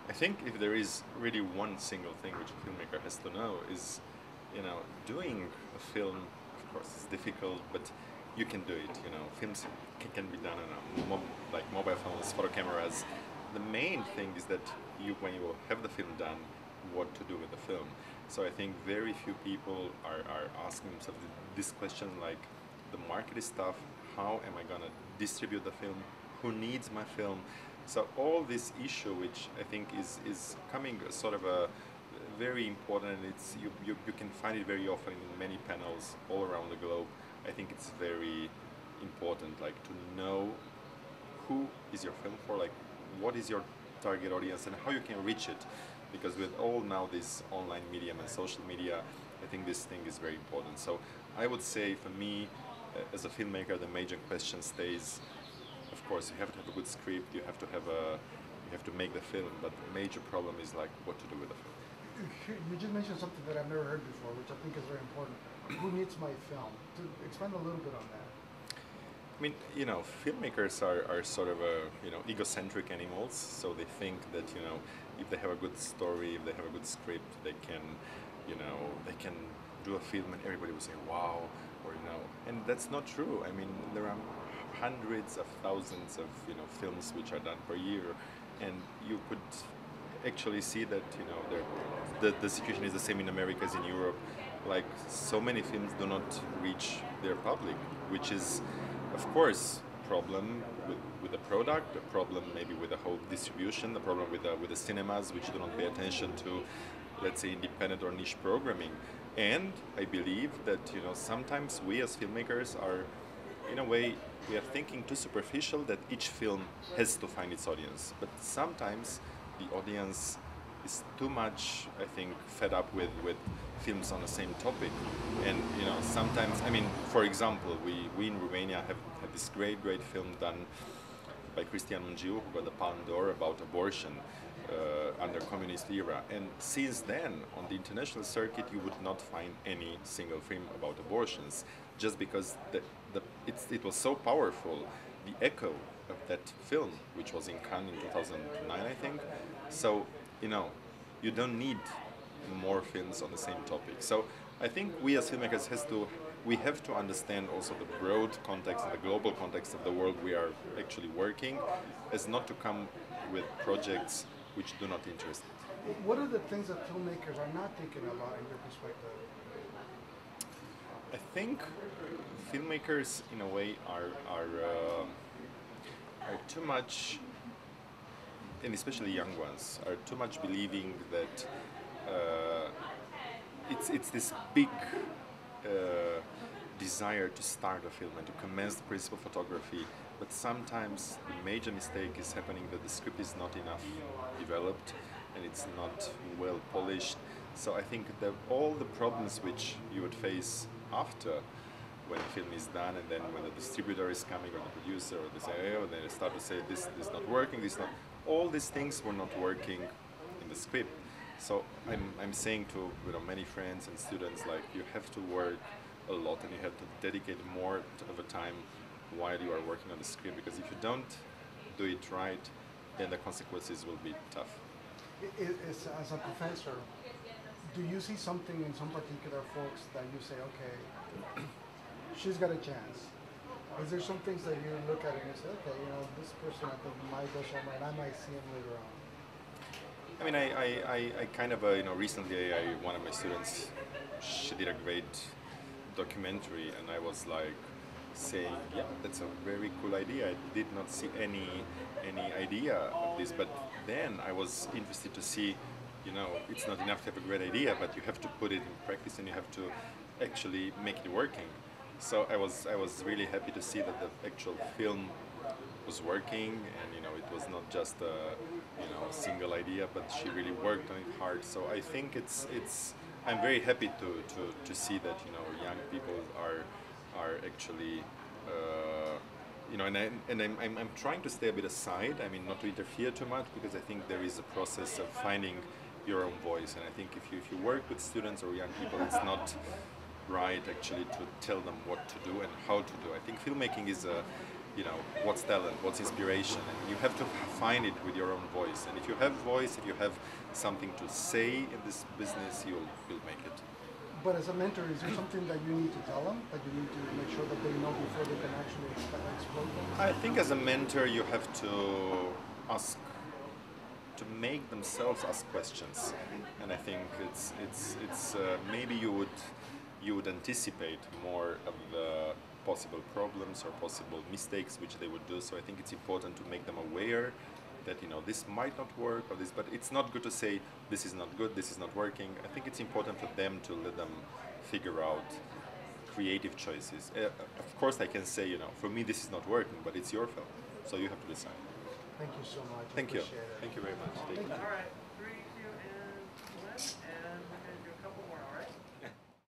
I think if there is really one single thing which a filmmaker has to know is, doing a film, of course, it's difficult, but you can do it. Films can be done on like mobile phones, photo cameras. The main thing is that when you have the film done, what to do with the film. So I think very few people are asking themselves this question, like the market is tough. How am I gonna distribute the film? Who needs my film? So all this issue, which I think is coming sort of a very important, and you can find it very often in many panels all around the globe. I think it's very important, like to know who is your film for, like what is your target audience and how you can reach it. Because with all now this online medium and social media, I think this thing is very important. So I would say for me, as a filmmaker, the major question stays, of course, you have to have a good script, you have to make the film, but the major problem is like what to do with the film. You just mentioned something that I've never heard before, which I think is very important. Who needs my film? To expand a little bit on that. I mean, filmmakers are sort of egocentric animals, so they think that, if they have a good story, if they have a good script, they can do a film and everybody will say, wow, or, and that's not true. I mean, there are hundreds of thousands of, films which are done per year, and you could actually see that, the situation is the same in America as in Europe. Like, so many films do not reach their public, which is, of course, a problem with the product, a problem maybe with the whole distribution, the problem with the cinemas, which do not pay attention to, let's say, independent or niche programming. And I believe that, sometimes we as filmmakers are, in a way, we are thinking too superficial that each film has to find its audience. But sometimes the audience is too much, I think, fed up with films on the same topic. And, sometimes, I mean, for example, we in Romania have this great film done by Tudor Giurgiu, who got the Palme d'Or, about abortion under communist era. And since then, on the international circuit, you would not find any single film about abortions, just because it was so powerful, the echo of that film, which was in Cannes in 2009, I think. So, you don't need more films on the same topic. So I think we as filmmakers we have to understand also the broad context and the global context of the world we are actually working, as not to come with projects which do not interest. What are the things that filmmakers are not thinking about in your perspective? I think filmmakers, in a way, are too much, and especially young ones, are too much believing that it's this big desire to start a film and to commence the principal photography, but sometimes the major mistake is happening that the script is not enough developed and it's not well polished. So I think that all the problems which you would face after when a film is done, and then when the distributor is coming or the producer or they say, oh, then they start to say this is not working, this not, all these things were not working in the script. So I'm saying to many friends and students, like, you have to work a lot and you have to dedicate more of a time while you are working on the script, because if you don't do it right, then the consequences will be tough. As a professor, do you see something in some particular folks that you say, okay, she's got a chance? Is there some things that you look at and you say, okay, this person I think might go somewhere and I might see him later on? I mean, I kind of, recently one of my students, she did a great documentary, and I was like saying, yeah, that's a very cool idea. I did not see any idea of this, but then I was interested to see, it's not enough to have a great idea, but you have to put it in practice and you have to actually make it working. So I was really happy to see that the actual film was working, and it was not just a single idea, but she really worked on it hard. So I think I'm very happy to see that young people are actually and I'm trying to stay a bit aside. I mean, not to interfere too much, because I think there is a process of finding your own voice, and I think if you work with students or young people, it's not right actually to tell them what to do and how to do. I think filmmaking is you know, what's talent, what's inspiration, and you have to find it with your own voice. And if you have voice, if you have something to say in this business, you'll make it. But as a mentor, is there something that you need to tell them, that you need to make sure that they know before they can actually explode them? I think as a mentor, you have to ask, to make themselves ask questions, and I think it's maybe you would anticipate more of the possible problems or possible mistakes which they would do. So I think it's important to make them aware that, you know, this might not work or this, but it's not good to say this is not good, this is not working. I think it's important for them to let them figure out creative choices. Of course, I can say, you know, for me this is not working, but it's your film, so you have to decide. Thank you so much. Thank you. Appreciate it. Thank you very much. Take care. Thank you.